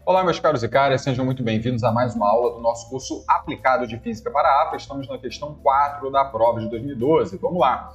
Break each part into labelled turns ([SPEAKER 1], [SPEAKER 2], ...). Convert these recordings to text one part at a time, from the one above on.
[SPEAKER 1] Olá, meus caros e caras, sejam muito bem-vindos a mais uma aula do nosso curso aplicado de Física para a APA. Estamos na questão 4 da prova de 2012. Vamos lá.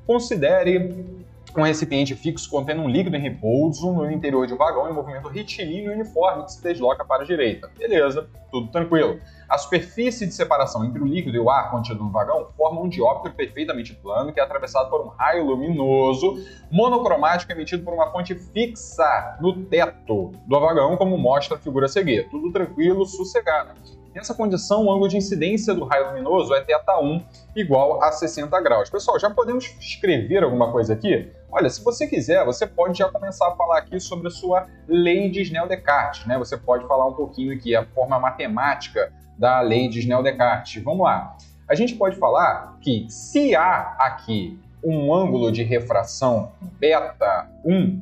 [SPEAKER 1] Considere um recipiente fixo contendo um líquido em repouso no interior de um vagão em movimento retilíneo uniforme que se desloca para a direita. Beleza, tudo tranquilo. A superfície de separação entre o líquido e o ar contido no vagão forma um dióptero perfeitamente plano que é atravessado por um raio luminoso monocromático emitido por uma fonte fixa no teto do vagão, como mostra a figura a seguir. Tudo tranquilo, sossegado. Nessa condição, o ângulo de incidência do raio luminoso é θ1 igual a 60 graus. Pessoal, já podemos escrever alguma coisa aqui? Olha, se você quiser, você pode já começar a falar aqui sobre a sua lei de Snell-Descartes, né? Você pode falar um pouquinho aqui, a forma matemática da lei de Snell-Descartes. Vamos lá. A gente pode falar que se há aqui um ângulo de refração β1,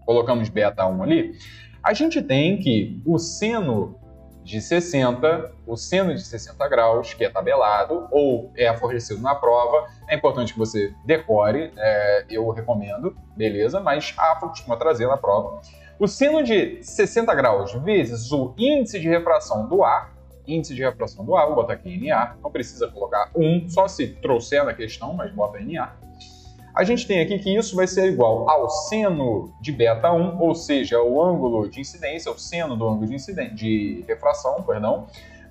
[SPEAKER 1] colocamos β1 ali, a gente tem que o seno de 60 graus, que é tabelado ou é fornecido na prova. É importante que você decore, eu recomendo, beleza? Mas a APA costuma trazer na prova. O seno de 60 graus vezes o índice de refração do ar, vou botar aqui NA, não precisa colocar 1, só se trouxer na questão, mas bota NA. A gente tem aqui que isso vai ser igual ao seno de β1, ou seja, o ângulo de incidência, o seno do ângulo de refração,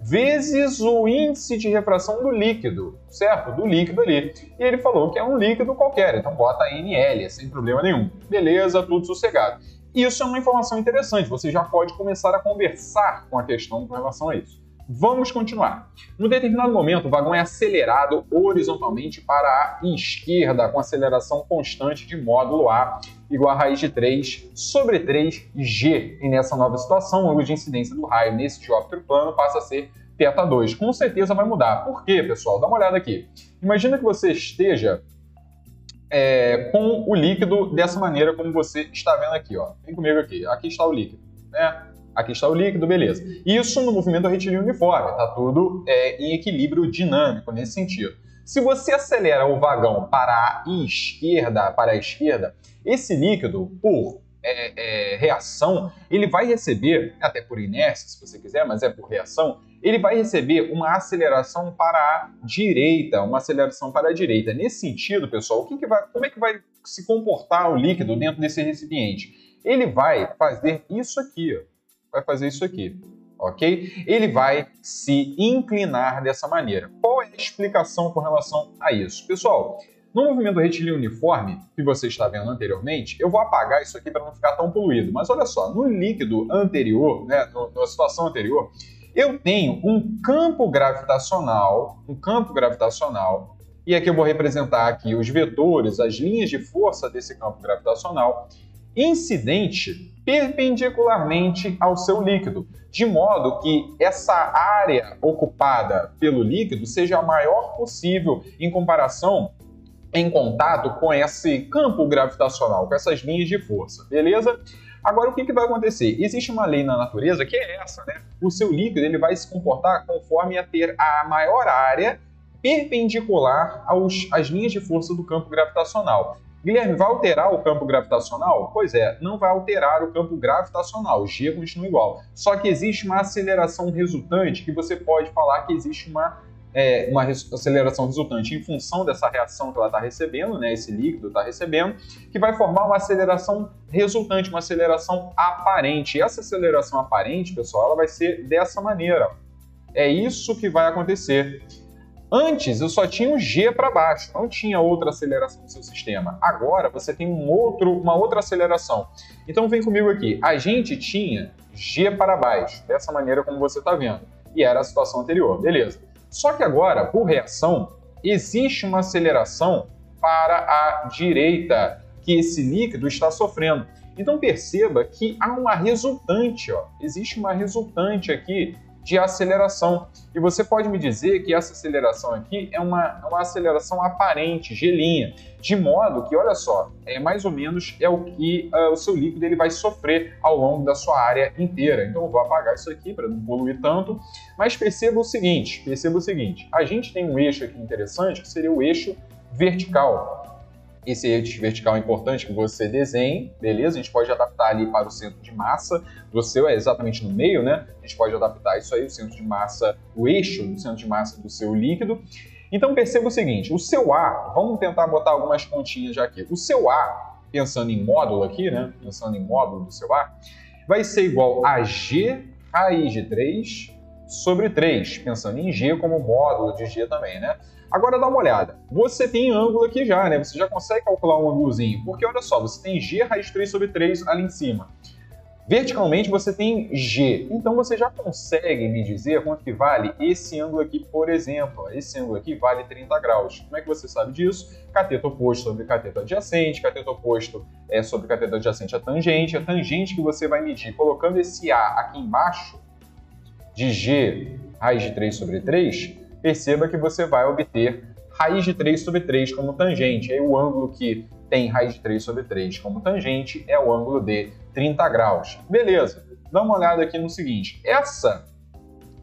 [SPEAKER 1] vezes o índice de refração do líquido, certo? Do líquido ali. E ele falou que é um líquido qualquer, então bota NL, sem problema nenhum. Beleza, tudo sossegado. Isso é uma informação interessante, você já pode começar a conversar com a questão com relação a isso. Vamos continuar. Num determinado momento, o vagão é acelerado horizontalmente para a esquerda, com aceleração constante de módulo A igual a raiz de 3 sobre 3G. E nessa nova situação, o ângulo de incidência do raio nesse dióptero plano passa a ser θ2. Com certeza vai mudar. Por quê, pessoal? Dá uma olhada aqui. Imagina que você esteja com o líquido dessa maneira, como você está vendo aqui. Ó. Vem comigo aqui. Aqui está o líquido, né? Aqui está o líquido, beleza. Isso no movimento retilíneo uniforme, está tudo em equilíbrio dinâmico nesse sentido. Se você acelera o vagão para a esquerda, esse líquido, por reação, ele vai receber, até por inércia, se você quiser, mas é por reação, ele vai receber uma aceleração para a direita, Nesse sentido, pessoal, como é que vai se comportar o líquido dentro desse recipiente? Ele vai fazer isso aqui, ó. Ok? Ele vai se inclinar dessa maneira. Qual é a explicação com relação a isso? Pessoal, no movimento retilíneo uniforme, que você está vendo anteriormente, eu vou apagar isso aqui para não ficar tão poluído. Mas olha só, no líquido anterior, né, na situação anterior, eu tenho um campo gravitacional, e aqui eu vou representar aqui os vetores, as linhas de força desse campo gravitacional, incidente perpendicularmente ao seu líquido, de modo que essa área ocupada pelo líquido seja a maior possível em contato com esse campo gravitacional, com essas linhas de força, beleza? Agora, o que vai acontecer? Existe uma lei na natureza que é essa, né? O seu líquido ele vai se comportar conforme a ter a maior área perpendicular às linhas de força do campo gravitacional. Guilherme, vai alterar o campo gravitacional? Pois é, não vai alterar o campo gravitacional, G continua igual. Só que existe uma aceleração resultante, que você pode falar que existe uma aceleração resultante em função dessa reação que ela está recebendo, né, esse líquido está recebendo, que vai formar uma aceleração resultante, uma aceleração aparente. E essa aceleração aparente, pessoal, ela vai ser dessa maneira. É isso que vai acontecer. Antes, eu só tinha um G para baixo, não tinha outra aceleração no seu sistema. Agora, você tem uma outra aceleração. Então, vem comigo aqui. A gente tinha G para baixo, dessa maneira como você está vendo. E era a situação anterior, beleza. Só que agora, por reação, existe uma aceleração para a direita que esse líquido está sofrendo. Então, perceba que há uma resultante, ó. Existe uma resultante aqui de aceleração. E você pode me dizer que essa aceleração aqui é uma aceleração aparente, G', de modo que, olha só, mais ou menos é o que o seu líquido ele vai sofrer ao longo da sua área inteira. Então eu vou apagar isso aqui para não poluir tanto, mas perceba o seguinte, a gente tem um eixo aqui interessante que seria o eixo vertical. Esse eixo vertical é importante que você desenhe, beleza? A gente pode adaptar ali para o centro de massa do seu, é exatamente no meio, né? A gente pode adaptar isso aí, o centro de massa, o eixo do centro de massa do seu líquido. Então perceba o seguinte, o seu A, vamos tentar botar algumas pontinhas já aqui. O seu A, pensando em módulo aqui, né? Pensando em módulo do seu A, vai ser igual a G raiz de 3 sobre 3, pensando em G como módulo de G também, né? Agora dá uma olhada, você tem ângulo aqui já, né? Você já consegue calcular um ângulozinho, porque olha só, você tem G raiz de 3 sobre 3 ali em cima. Verticalmente você tem G, então você já consegue me dizer quanto que vale esse ângulo aqui, por exemplo. Esse ângulo aqui vale 30 graus. Como é que você sabe disso? Cateto oposto sobre cateto adjacente, cateto oposto sobre cateto adjacente a tangente que você vai medir colocando esse A aqui embaixo de G raiz de 3 sobre 3, perceba que você vai obter raiz de 3 sobre 3 como tangente. Aí o ângulo que tem raiz de 3 sobre 3 como tangente é o ângulo de 30 graus. Beleza, dá uma olhada aqui no seguinte, essa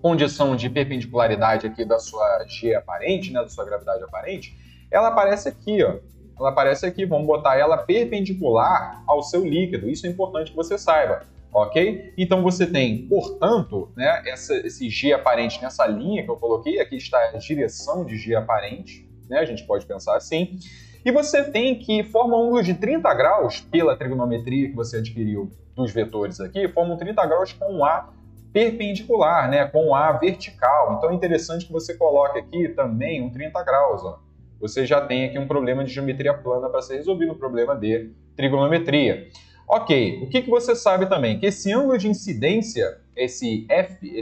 [SPEAKER 1] condição de perpendicularidade aqui da sua G aparente, né, da sua gravidade aparente, ela aparece aqui, ó. Ela aparece aqui, vamos botar ela perpendicular ao seu líquido. Isso é importante que você saiba. Ok? Então você tem, portanto, né, esse G aparente nessa linha que eu coloquei, aqui está a direção de G aparente, né, a gente pode pensar assim, e você tem que forma um ângulo de 30 graus pela trigonometria que você adquiriu dos vetores aqui, formam 30 graus com um A perpendicular, né, com um A vertical. Então é interessante que você coloque aqui também um 30 graus, ó. Você já tem aqui um problema de geometria plana para ser resolvido, um problema de trigonometria. Ok, o que você sabe também? Que esse ângulo de incidência, esse F,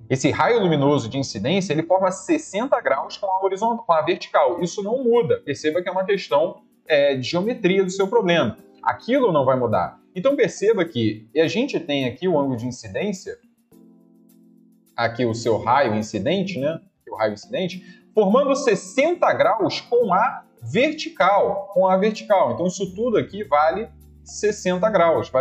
[SPEAKER 1] esse raio luminoso de incidência, ele forma 60 graus com a horizontal, com a vertical. Isso não muda. Perceba que é uma questão de geometria do seu problema. Aquilo não vai mudar. Então perceba que a gente tem aqui o ângulo de incidência, aqui o seu raio incidente, né? O raio incidente, formando 60 graus com a vertical, Então isso tudo aqui vale 60 graus,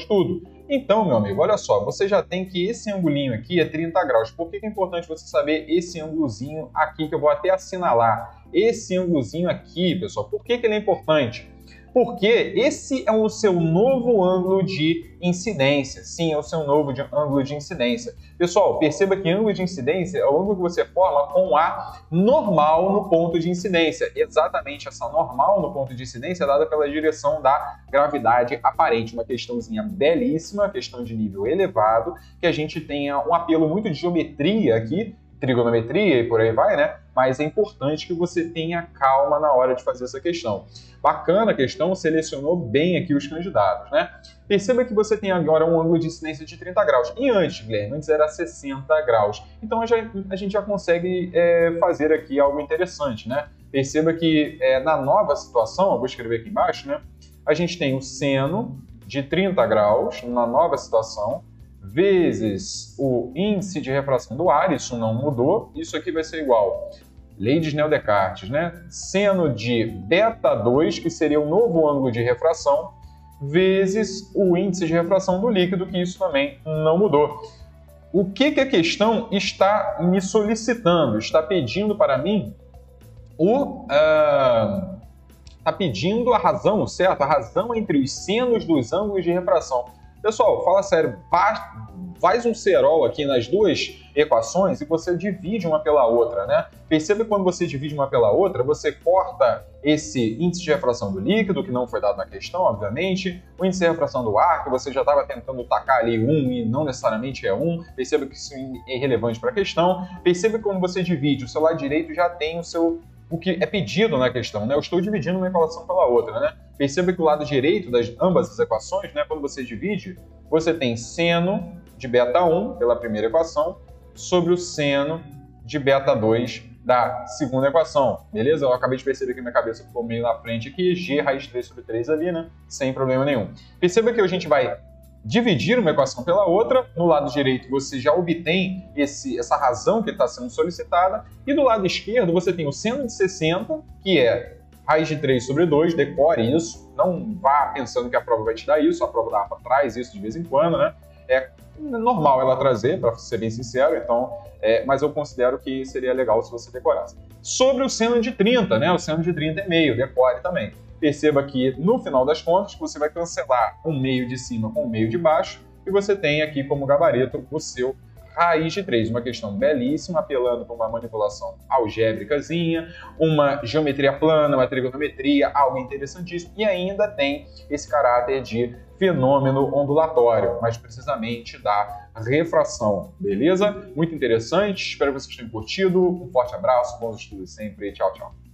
[SPEAKER 1] tudo. Então, meu amigo, olha só, você já tem que esse angulinho aqui é 30 graus. Por que é importante você saber esse ângulozinho aqui, que eu vou até assinalar? Esse ângulozinho aqui, pessoal, por que ele é importante? Porque esse é o seu novo ângulo de incidência. Sim, é o seu novo ângulo de incidência. Pessoal, perceba que ângulo de incidência é o ângulo que você forma com a normal no ponto de incidência. Exatamente essa normal no ponto de incidência é dada pela direção da gravidade aparente. Uma questãozinha belíssima, questão de nível elevado, que a gente tenha um apelo muito de geometria aqui, trigonometria e por aí vai, né? Mas é importante que você tenha calma na hora de fazer essa questão. Bacana a questão, selecionou bem aqui os candidatos, né? Perceba que você tem agora um ângulo de incidência de 30 graus. E antes, Guilherme, antes era 60 graus. Então a gente já consegue fazer aqui algo interessante, né? Perceba que na nova situação, eu vou escrever aqui embaixo, né? A gente tem o seno de 30 graus na nova situação, vezes o índice de refração do ar, isso não mudou, isso aqui vai ser igual, lei de Snell-Descartes, né? Seno de beta 2, que seria o novo ângulo de refração, vezes o índice de refração do líquido, que isso também não mudou. O que a questão está me solicitando? Está pedindo para mim está pedindo a razão, certo? A razão entre os senos dos ângulos de refração. Pessoal, fala sério, faz um cerol aqui nas duas equações e você divide uma pela outra, né? Perceba que quando você divide uma pela outra, você corta esse índice de refração do líquido, que não foi dado na questão, obviamente, o índice de refração do ar, que você já estava tentando tacar ali 1 e não necessariamente é 1, perceba que isso é irrelevante para a questão, perceba que quando você divide, o seu lado direito já tem o que é pedido na questão, né? Eu estou dividindo uma equação pela outra, né? Perceba que o lado direito das ambas as equações, né, quando você divide, você tem seno de beta 1 pela primeira equação sobre o seno de beta 2 da segunda equação, beleza? Eu acabei de perceber que minha cabeça ficou meio na frente aqui, G raiz de 3 sobre 3 ali, né? Sem problema nenhum. Perceba que a gente vai dividir uma equação pela outra, no lado direito você já obtém essa razão que está sendo solicitada, e do lado esquerdo você tem o seno de 60, que é raiz de 3 sobre 2, decore isso, não vá pensando que a prova vai te dar isso, a prova da APA traz isso de vez em quando, né? É normal ela trazer, para ser bem sincero, então, mas eu considero que seria legal se você decorasse. sobre o seno de 30, né? O seno de 30 é meio, decore também. Perceba que, no final das contas, você vai cancelar um meio de cima com um meio de baixo e você tem aqui como gabarito o seu raiz de 3. Uma questão belíssima, apelando para uma manipulação algébricazinha, uma geometria plana, uma trigonometria, algo interessantíssimo. E ainda tem esse caráter de fenômeno ondulatório, mais precisamente da refração, beleza? Muito interessante, espero que vocês tenham curtido. Um forte abraço, bons estudos sempre, tchau, tchau.